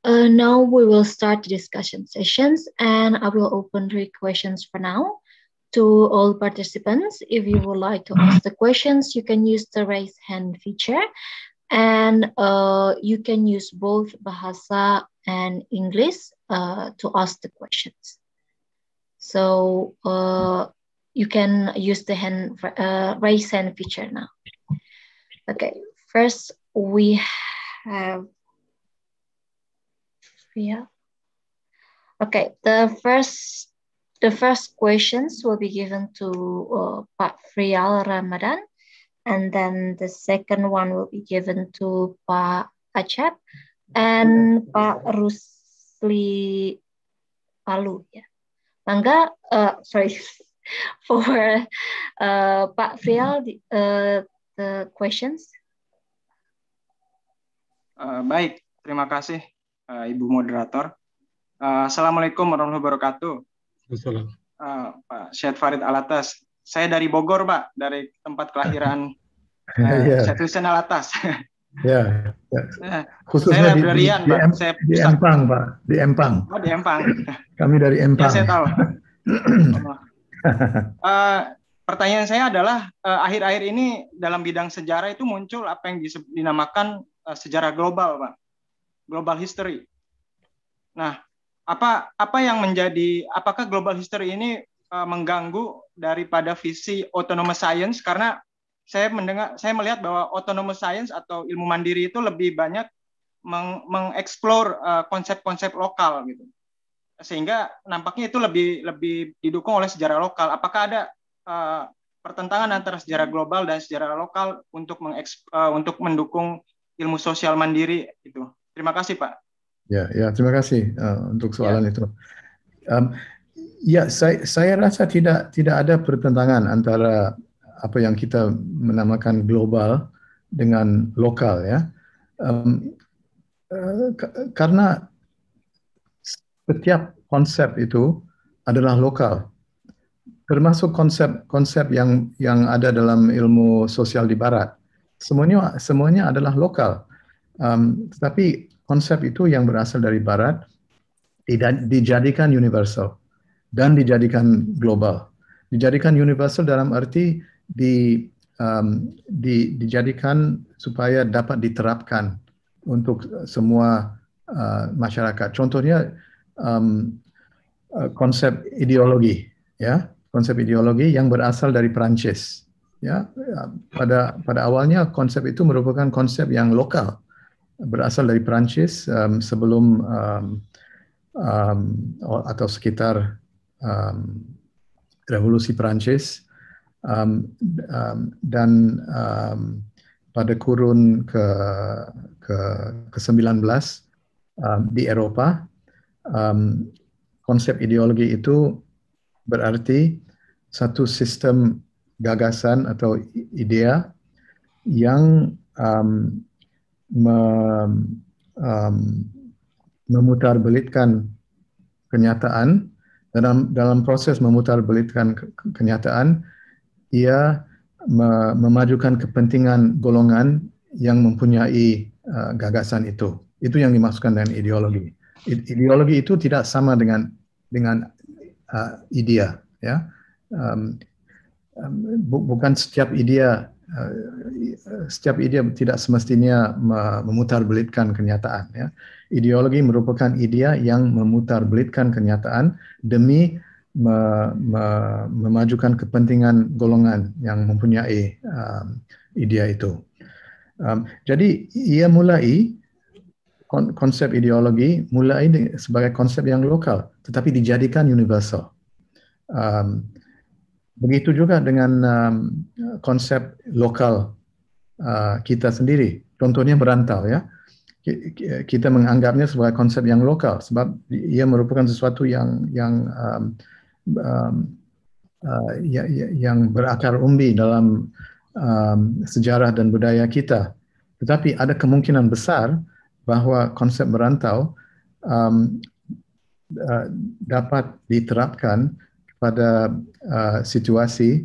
Now we will start the discussion sessions, and I will open three questions for now to all participants. If you would like to ask the questions, you can use the raise hand feature, and you can use both Bahasa and English to ask the questions. So you can use the raise hand feature now. Okay, first we have Okay, the first questions will be given to Pak Frial Ramadan, and then the second one will be given to Pak Acep and Pak Rusli Palu. Yeah, Mangga, sorry, for Pak Frial, the questions. Baik, terima kasih. Ibu moderator. Assalamualaikum warahmatullahi wabarakatuh. Assalamualaikum. Pak Syed Farid Alatas. Saya dari Bogor, Pak, dari tempat kelahiran Syed Hussein Alatas. Ya. Khususnya saya librarian, Pak. Di Empang, Pak. Di Empang. Oh, di Empang. Kami dari Empang. Ya, saya tahu. Pertanyaan saya adalah akhir-akhir ini dalam bidang sejarah itu muncul apa yang dinamakan sejarah global, Pak. Global history. Nah, apa yang apakah global history ini mengganggu daripada visi autonomous science? Karena saya melihat bahwa autonomous science atau ilmu mandiri itu lebih banyak mengeksplor konsep-konsep lokal gitu. Sehingga nampaknya itu lebih didukung oleh sejarah lokal. Apakah ada pertentangan antara sejarah global dan sejarah lokal untuk mendukung ilmu sosial mandiri itu? Terima kasih, Pak. Ya, terima kasih untuk soalan itu. Saya rasa tidak ada pertentangan antara apa yang kita menamakan global dengan lokal, ya. Karena setiap konsep itu adalah lokal, termasuk konsep yang ada dalam ilmu sosial di Barat. Semuanya adalah lokal. Tetapi konsep itu yang berasal dari Barat dijadikan universal dan dijadikan global. Dijadikan universal dalam arti dijadikan supaya dapat diterapkan untuk semua masyarakat. Contohnya konsep ideologi, ya, konsep ideologi yang berasal dari Perancis. Ya, pada awalnya konsep itu merupakan konsep yang lokal, berasal dari Perancis sebelum atau sekitar revolusi Perancis, dan pada kurun ke-19 di Eropa, konsep ideologi itu berarti satu sistem gagasan atau idea yang memutarbelitkan kenyataan. Dalam proses memutarbelitkan kenyataan, ia memajukan kepentingan golongan yang mempunyai gagasan itu. Itu yang dimaksudkan dengan ideologi. Ideologi itu tidak sama dengan idea, ya. Bukan setiap idea tidak semestinya memutarbelitkan kenyataan, ya. Ideologi merupakan idea yang memutarbelitkan kenyataan demi memajukan kepentingan golongan yang mempunyai idea itu. Jadi ia mulai konsep ideologi mulai sebagai konsep yang lokal, tetapi dijadikan universal. Begitu juga dengan konsep lokal kita sendiri. Contohnya merantau, ya. Kita menganggapnya sebagai konsep yang lokal sebab ia merupakan sesuatu yang berakar umbi dalam sejarah dan budaya kita. Tetapi ada kemungkinan besar bahwa konsep merantau dapat diterapkan pada situasi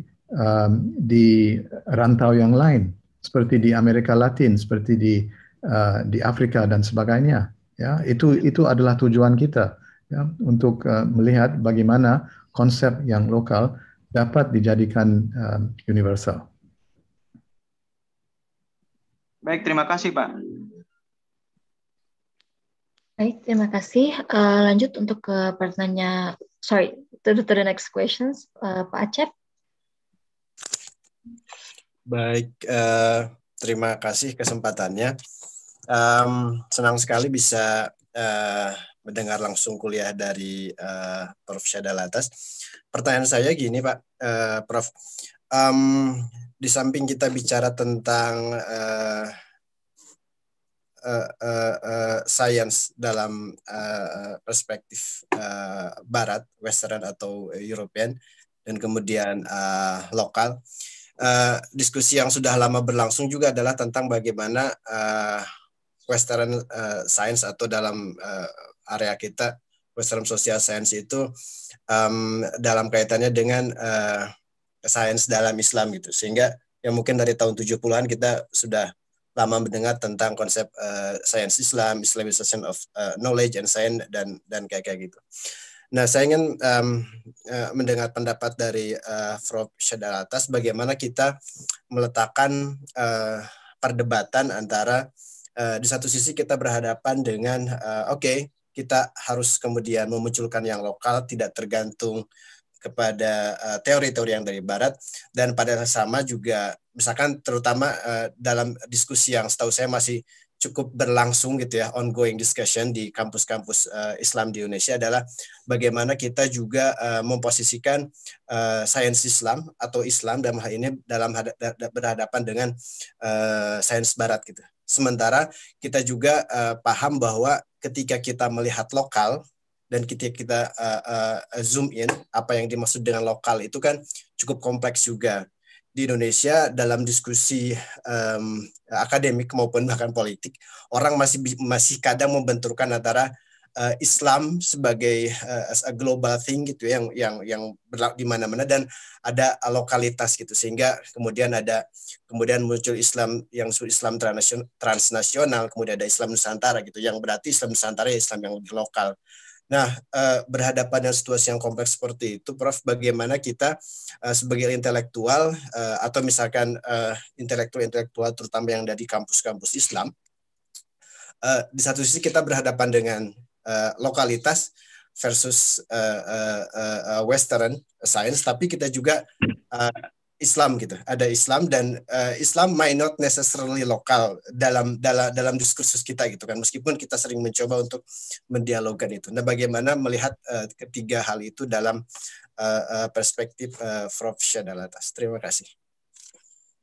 di rantau yang lain, seperti di Amerika Latin, seperti di Afrika dan sebagainya. Ya, itu adalah tujuan kita, ya, untuk melihat bagaimana konsep yang lokal dapat dijadikan universal. Baik, terima kasih Pak. Baik, terima kasih. Lanjut untuk ke pertanyaan, to the next questions, Pak Acep. Baik, terima kasih kesempatannya. Senang sekali bisa mendengar langsung kuliah dari Prof. Syahda-Latas. Pertanyaan saya gini Pak, Prof. Di samping kita bicara tentang sains dalam perspektif Barat, Western atau European, dan kemudian lokal, diskusi yang sudah lama berlangsung juga adalah tentang bagaimana Western Science atau dalam area kita Western Social Science itu dalam kaitannya dengan sains dalam Islam gitu, sehingga yang mungkin dari tahun 70-an kita sudah lama mendengar tentang konsep sains Islam, Islamization of knowledge and science dan kayak gitu. Nah, saya ingin mendengar pendapat dari Prof. Syahda-Latas bagaimana kita meletakkan perdebatan antara di satu sisi kita berhadapan dengan kita harus kemudian memunculkan yang lokal, tidak tergantung kepada teori-teori yang dari Barat, dan pada sama juga misalkan terutama dalam diskusi yang setahu saya masih cukup berlangsung gitu ya, ongoing discussion di kampus-kampus Islam di Indonesia adalah bagaimana kita juga memposisikan sains Islam atau Islam dalam hal ini berhadapan dengan sains Barat gitu. Sementara kita juga paham bahwa ketika kita melihat lokal dan ketika kita zoom in, apa yang dimaksud dengan lokal itu kan cukup kompleks juga. Di Indonesia dalam diskusi akademik maupun bahkan politik, orang masih kadang membenturkan antara Islam sebagai a global thing gitu yang di mana-mana, dan ada lokalitas gitu, sehingga kemudian muncul Islam yang Islam transnasional, kemudian ada Islam Nusantara gitu, yang berarti Islam Nusantara ya Islam yang lebih lokal. Nah, berhadapan dengan situasi yang kompleks seperti itu, Prof, bagaimana kita sebagai intelektual atau misalkan intelektual terutama yang dari kampus-kampus Islam, di satu sisi kita berhadapan dengan lokalitas versus Western science, tapi kita juga Islam gitu, ada Islam, dan Islam might not necessarily lokal dalam diskursus kita gitu kan, meskipun kita sering mencoba untuk mendialogkan itu. Nah, bagaimana melihat ketiga hal itu dalam perspektif Prof. Syahda-Latas? Terima kasih.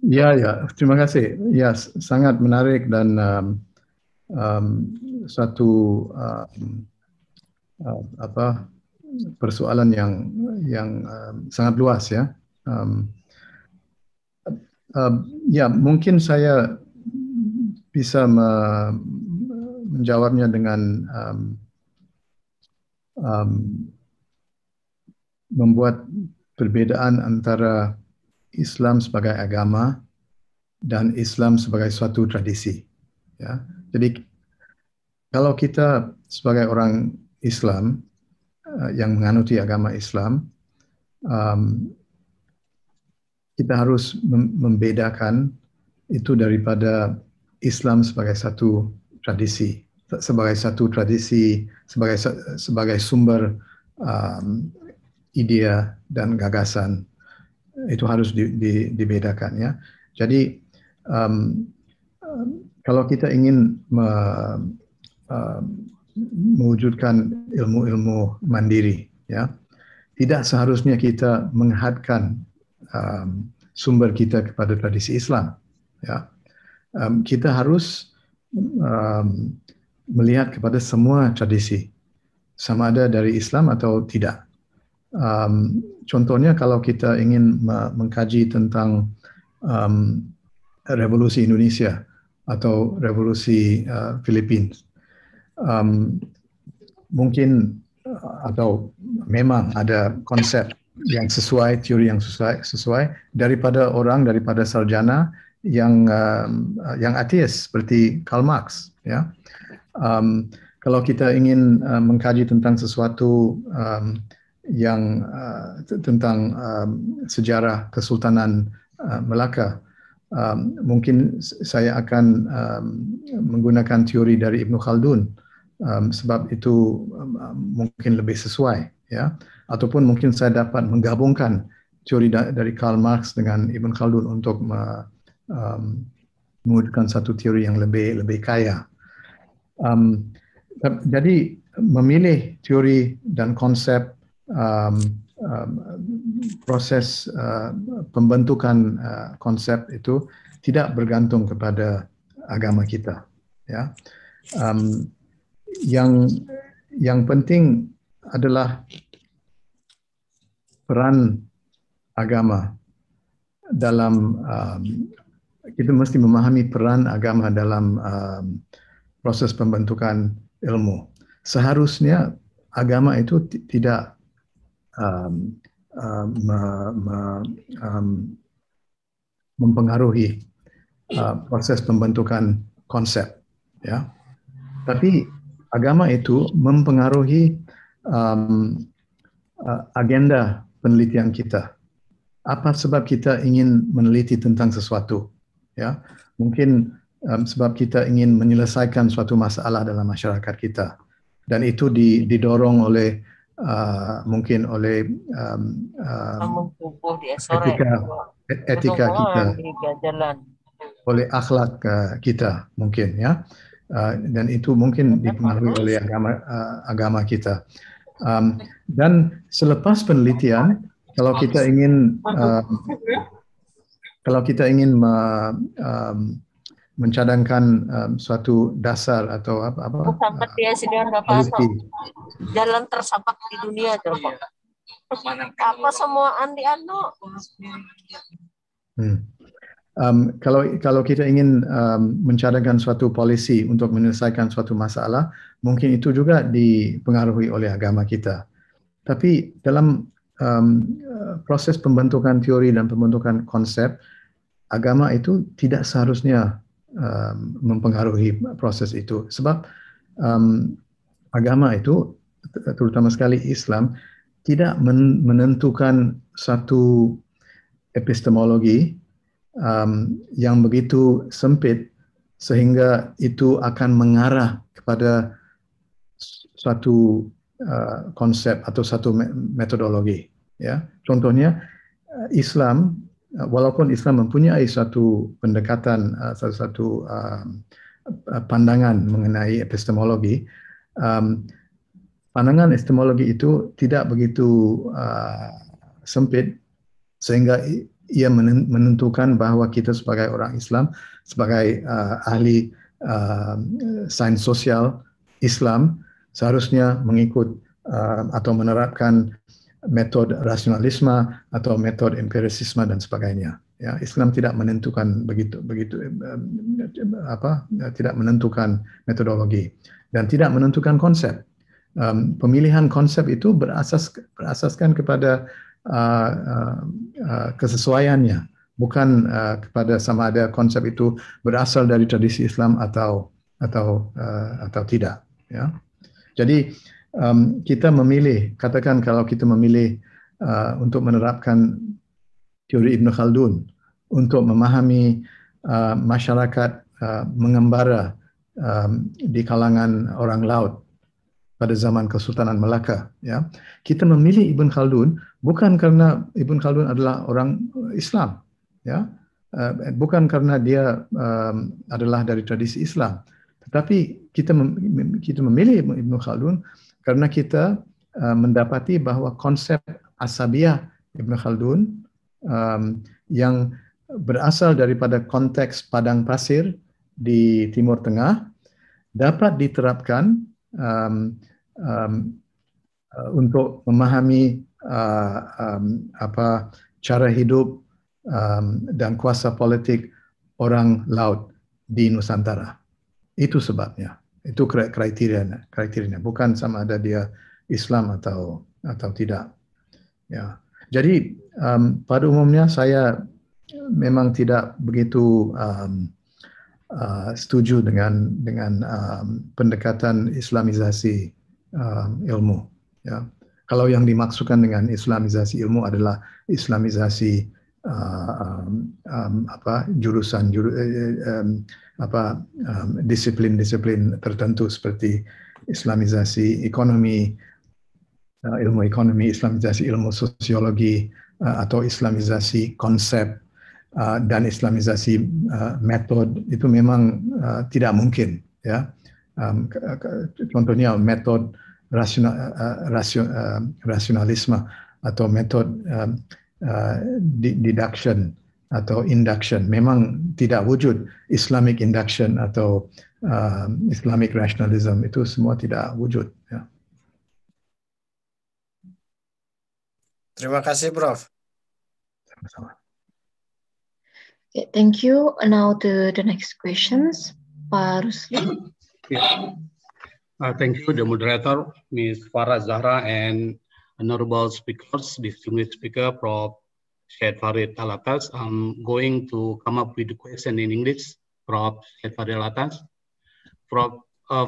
Ya, terima kasih. Ya, sangat menarik dan suatu persoalan yang sangat luas ya. Ya, mungkin saya bisa menjawabnya dengan membuat perbedaan antara Islam sebagai agama dan Islam sebagai suatu tradisi. Ya, jadi kalau kita sebagai orang Islam yang menganuti agama Islam, kita harus membedakan itu daripada Islam sebagai satu tradisi, sebagai sumber ide dan gagasan. Itu harus dibedakan ya. Jadi kalau kita ingin mewujudkan ilmu mandiri, ya, tidak seharusnya kita menghadapkan sumber kita kepada tradisi Islam. Ya, kita harus melihat kepada semua tradisi, sama ada dari Islam atau tidak. Contohnya kalau kita ingin mengkaji tentang revolusi Indonesia atau revolusi Filipina, mungkin atau memang ada konsep yang sesuai, teori yang sesuai daripada sarjana yang ateis seperti Karl Marx, ya. kalau kita ingin mengkaji tentang sesuatu yang tentang sejarah Kesultanan Melaka, mungkin saya akan menggunakan teori dari Ibn Khaldun, sebab itu mungkin lebih sesuai, ya. Ataupun mungkin saya dapat menggabungkan teori dari Karl Marx dengan Ibn Khaldun untuk mewujudkan satu teori yang lebih kaya. Jadi memilih teori dan konsep proses pembentukan konsep itu tidak bergantung kepada agama kita, ya. Yang penting adalah peran agama dalam kita mesti memahami peran agama dalam proses pembentukan ilmu. Seharusnya agama itu tidak mempengaruhi proses pembentukan konsep, ya. Tapi agama itu mempengaruhi agenda penelitian kita. Apa sebab kita ingin meneliti tentang sesuatu, ya? Mungkin sebab kita ingin menyelesaikan suatu masalah dalam masyarakat kita, dan itu didorong oleh mungkin oleh etika kita, oleh akhlak kita mungkin, ya. Dan itu mungkin dipengaruhi oleh agama kita. Dan selepas penelitian, kalau kita ingin mencadangkan suatu dasar atau polisi, jalan tersapak di dunia coba. Apa semua andi anu? Kalau kita ingin mencadangkan suatu polisi untuk menyelesaikan suatu masalah, mungkin itu juga dipengaruhi oleh agama kita. Tapi dalam proses pembentukan teori dan pembentukan konsep, agama itu tidak seharusnya mempengaruhi proses itu. Sebab agama itu, terutama sekali Islam, tidak menentukan satu epistemologi yang begitu sempit sehingga itu akan mengarah kepada suatu konsep atau satu metodologi, ya. Contohnya Islam, walaupun Islam mempunyai suatu pendekatan, satu pandangan mengenai epistemologi, pandangan epistemologi itu tidak begitu sempit sehingga ia menentukan bahwa kita sebagai orang Islam, sebagai ahli sains sosial Islam, seharusnya mengikut atau menerapkan metode rasionalisme atau metode empirisisme dan sebagainya. Ya, Islam tidak menentukan tidak menentukan metodologi dan tidak menentukan konsep. Pemilihan konsep itu berasaskan kepada kesesuaiannya, bukan kepada sama ada konsep itu berasal dari tradisi Islam atau tidak, ya. Jadi kita memilih, katakan kalau kita memilih untuk menerapkan teori Ibn Khaldun untuk memahami masyarakat mengembara di kalangan orang laut pada zaman Kesultanan Melaka, ya. Kita memilih Ibn Khaldun bukan karena Ibn Khaldun adalah orang Islam, ya. Bukan karena dia adalah dari tradisi Islam, tetapi kita memilih Ibn Khaldun karena kita mendapati bahwa konsep asabiah Ibn Khaldun yang berasal daripada konteks padang pasir di Timur Tengah dapat diterapkan untuk memahami cara hidup dan kuasa politik orang laut di Nusantara. Itu sebabnya. Itu kriterianya. Bukan sama ada dia Islam atau tidak. Ya. Jadi pada umumnya saya memang tidak begitu setuju dengan pendekatan Islamisasi ilmu. Ya. Kalau yang dimaksudkan dengan Islamisasi ilmu adalah Islamisasi disiplin-disiplin tertentu seperti Islamisasi ekonomi, ilmu ekonomi, Islamisasi ilmu sosiologi, atau Islamisasi konsep dan Islamisasi metode, itu memang tidak mungkin, ya. Contohnya metode rasionalisme atau metode deduction atau induction, memang tidak wujud. Islamic induction atau Islamic rationalism, itu semua tidak wujud, ya. Terima kasih, Prof. Sama-sama. Okay, thank you. Now to the next questions, Pak Rusli. Yeah. Thank you, the moderator, Ms. Farah Zahra, and honorable speakers, distinguished speaker, Prof. Syed Farid Alatas. I'm going to come up with the question in English, Prof. Syed Farid Alatas. Prof.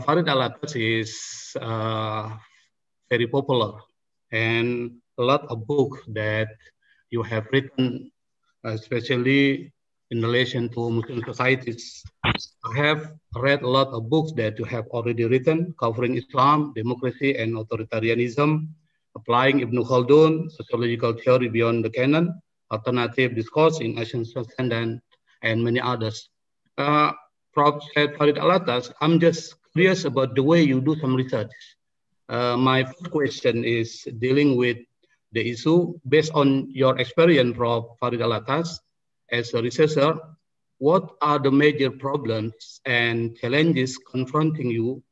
Farid Alatas is very popular, and a lot of books that you have written, especially in relation to Muslim societies. I have read a lot of books that you have already written covering Islam, democracy, and authoritarianism, applying Ibn Khaldun, sociological theory beyond the canon, alternative discourse in Asian society, and many others. Prof. Syed Farid Alatas, I'm just curious about the way you do some research. My first question is dealing with the issue based on your experience, Prof. Farid Alatas, as a researcher. What are the major problems and challenges confronting you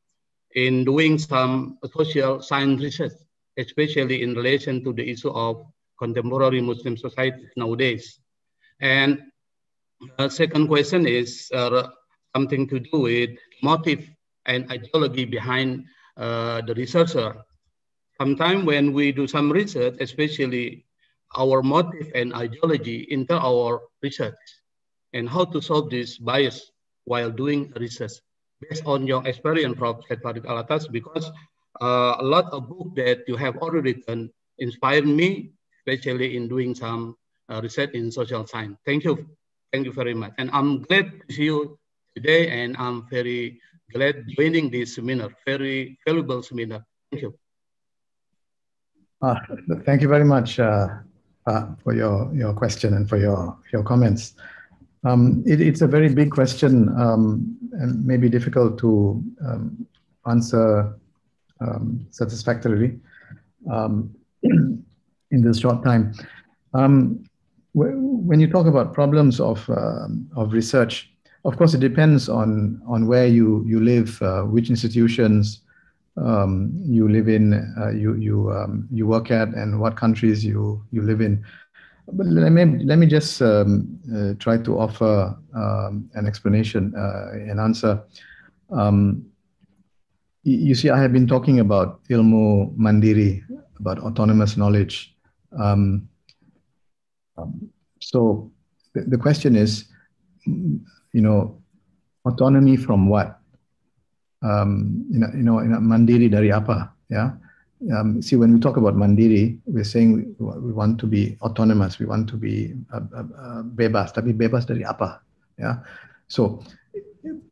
in doing some social science research, especially in relation to the issue of contemporary Muslim society nowadays? And the second question is something to do with motive and ideology behind the researcher. Sometimes when we do some research, especially our motive and ideology enter our research, and how to solve this bias while doing research based on your experience, Prof. Syed Farid Alatas, because a lot of books that you have already written inspired me, especially in doing some research in social science. Thank you. Thank you very much. And I'm glad to see you today, and I'm very glad joining this seminar, very valuable seminar. Thank you. Thank you very much for your question and for your comments. It's a very big question, and maybe difficult to answer satisfactorily in this short time. When you talk about problems of research, of course, it depends on where you live, which institutions you live in, you work at, and what countries you live in. But let me just try to offer an explanation, an answer. You see, I have been talking about ilmu mandiri, about autonomous knowledge. So the question is, autonomy from what? Mandiri dari apa? Yeah. See, when we talk about mandiri, we're saying we want to be autonomous, we want to be bebas, tapi bebas dari apa? Yeah. So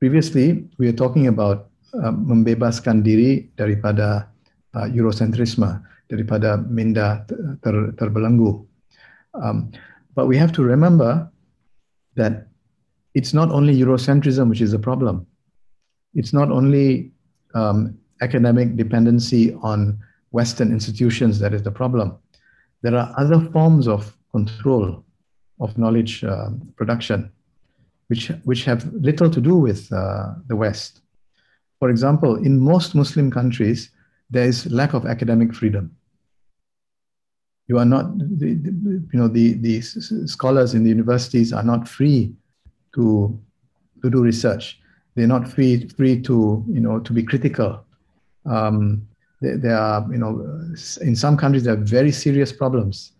previously we were talking about membebaskan diri daripada Eurocentrisme, daripada minda terbelenggu. But we have to remember that it's not only Eurocentrism which is a problem. It's not only academic dependency on Western institutions that is the problem. There are other forms of control of knowledge production which have little to do with the West. For example, in most Muslim countries, there is lack of academic freedom. You are not, the scholars in the universities are not free to do research. They're not free to be critical. There are, in some countries, there are very serious problems.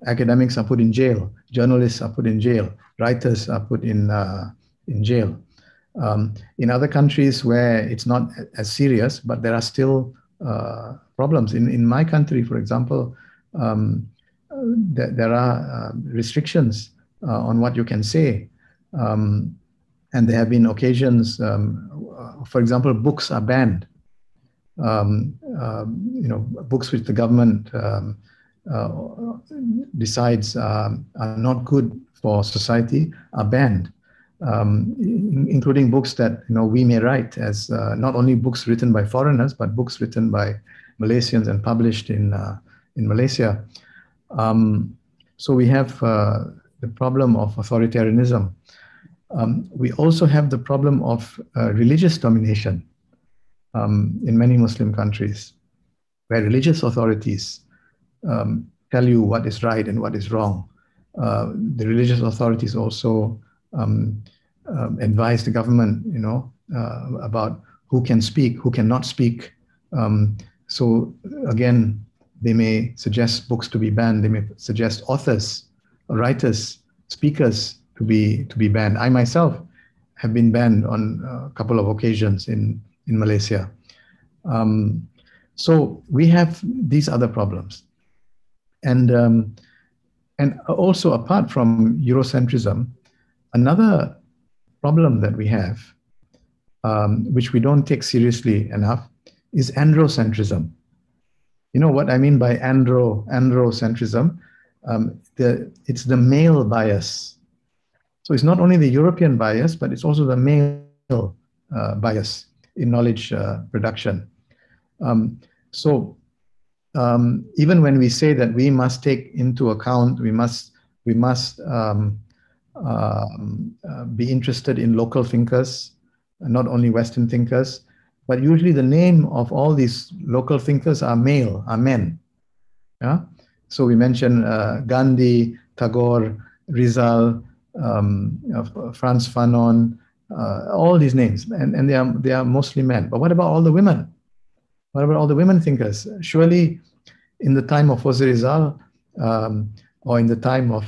Academics are put in jail. Journalists are put in jail. Writers are put in jail. In other countries where it's not as serious, but there are still problems. In my country, for example, there are restrictions on what you can say. And there have been occasions, for example, books are banned. Books which the government decides are not good for society are banned, including books that we may write as not only books written by foreigners, but books written by Malaysians and published in Malaysia. So we have the problem of authoritarianism. We also have the problem of religious domination in many Muslim countries, where religious authorities tell you what is right and what is wrong. The religious authorities also advise the government, about who can speak, who cannot speak. So again, they may suggest books to be banned. They may suggest authors, writers, speakers to be banned. I myself have been banned on a couple of occasions in Malaysia. So we have these other problems. And also, apart from Eurocentrism, another problem that we have, which we don't take seriously enough, is androcentrism. You know what I mean by androcentrism? It's the male bias. So it's not only the European bias, but it's also the male bias in knowledge production. So even when we say that we must take into account, we must be interested in local thinkers, not only Western thinkers, but usually the name of all these local thinkers are male, are men. Yeah. So we mentioned Gandhi, Tagore, Rizal, Frantz Fanon, all these names, and they are mostly men. But what about all the women? What about all the women thinkers? Surely, in the time of Jose Rizal, or in the time of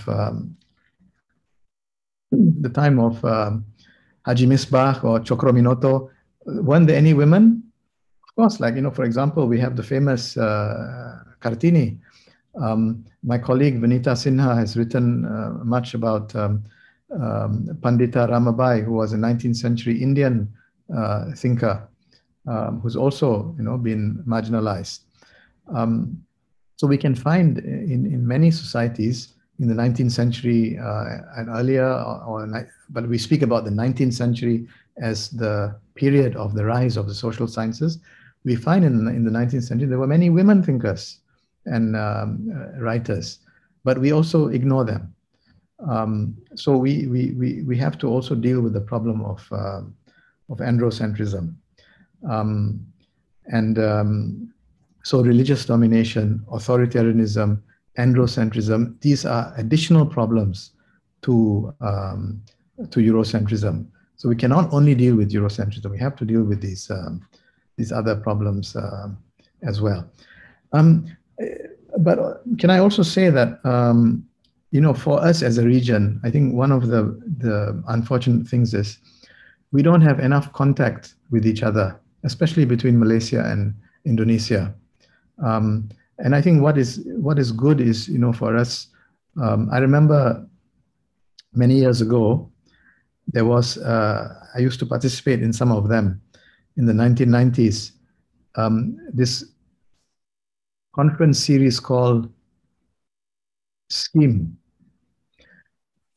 Haji Misbah or Chokro Minoto, weren't there any women? Of course, for example, we have the famous Kartini. My colleague Vanita Sinha has written much about Pandita Ramabai, who was a 19th century Indian thinker, who's also been marginalized. So we can find in many societies in the 19th century and earlier, but we speak about the 19th century as the period of the rise of the social sciences. We find in the 19th century there were many women thinkers and writers, but we also ignore them. So we have to also deal with the problem of androcentrism. So religious domination, authoritarianism, androcentrism, these are additional problems to Eurocentrism. So we cannot only deal with Eurocentrism, we have to deal with these other problems as well. But can I also say that, for us as a region, I think one of the unfortunate things is we don't have enough contact with each other, especially between Malaysia and Indonesia. And I think what is good is, for us, I remember many years ago, there was, I used to participate in some of them in the 1990s, this conference series called SKIM,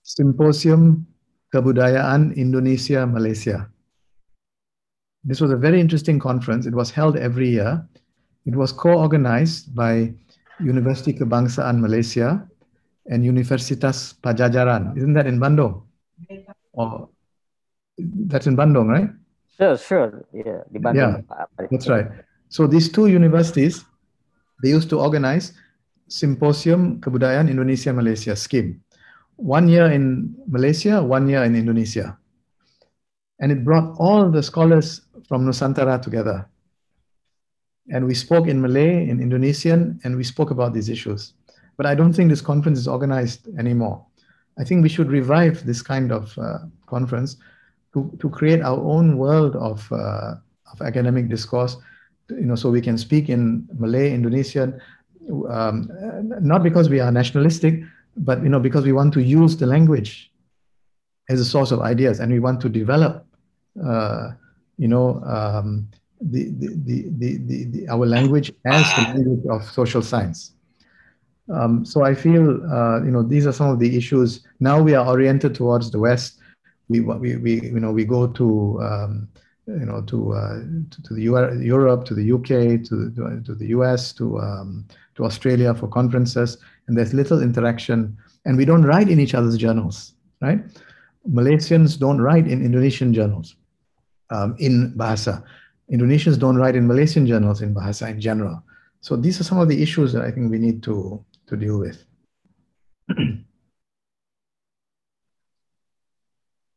Symposium Kebudayaan Indonesia Malaysia. This was a very interesting conference. It was held every year. It was co-organized by University Kebangsaan Malaysia and Universitas Pajajaran. Isn't that in Bandung? Or that's in Bandung, right? Sure. Yeah, di Bandung. Yeah, that's right. So these two universities, they used to organize Symposium Kebudayaan Indonesia Malaysia, SKIM. 1 year in Malaysia, 1 year in Indonesia. And it brought all the scholars from Nusantara together. And we spoke in Malay, in Indonesian, and we spoke about these issues. But I don't think this conference is organized anymore. I think we should revive this kind of conference to create our own world of academic discourse, so we can speak in Malay, Indonesian, not because we are nationalistic, but because we want to use the language as a source of ideas, and we want to develop, our language as the language of social science. So I feel, these are some of the issues. Now we are oriented towards the West. We go to to the Europe, to the UK, to the US, to Australia for conferences, and there's little interaction, and we don't write in each other's journals, right? Malaysians don't write in Indonesian journals in Bahasa. Indonesians don't write in Malaysian journals in Bahasa in general. So these are some of the issues that I think we need to deal with.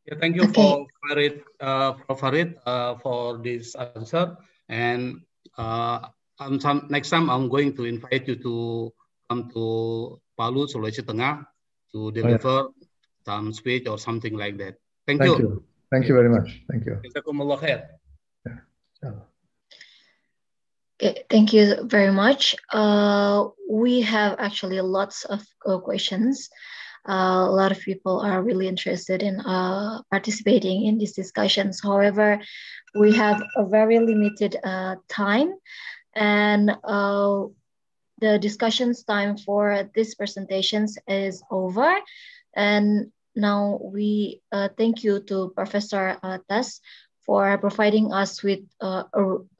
Yeah, thank you for Farid for this answer. And next time I'm going to invite you to come to Palu, Sulawesi Tengah, to deliver some speech or something like that. Thank you. Thank you very much. Thank you. Jazakumullah khair. Okay, thank you very much. We have actually lots of questions. A lot of people are really interested in participating in these discussions. However, we have a very limited time, and the discussions time for these presentations is over. And now we thank you to Professor Tas for providing us with a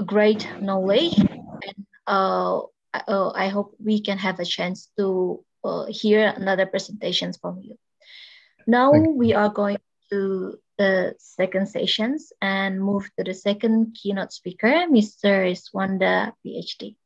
great knowledge. And I hope we can have a chance to hear another presentations from you. Now we are going to the second sessions and move to the second keynote speaker, Mr. Iswanda, PhD.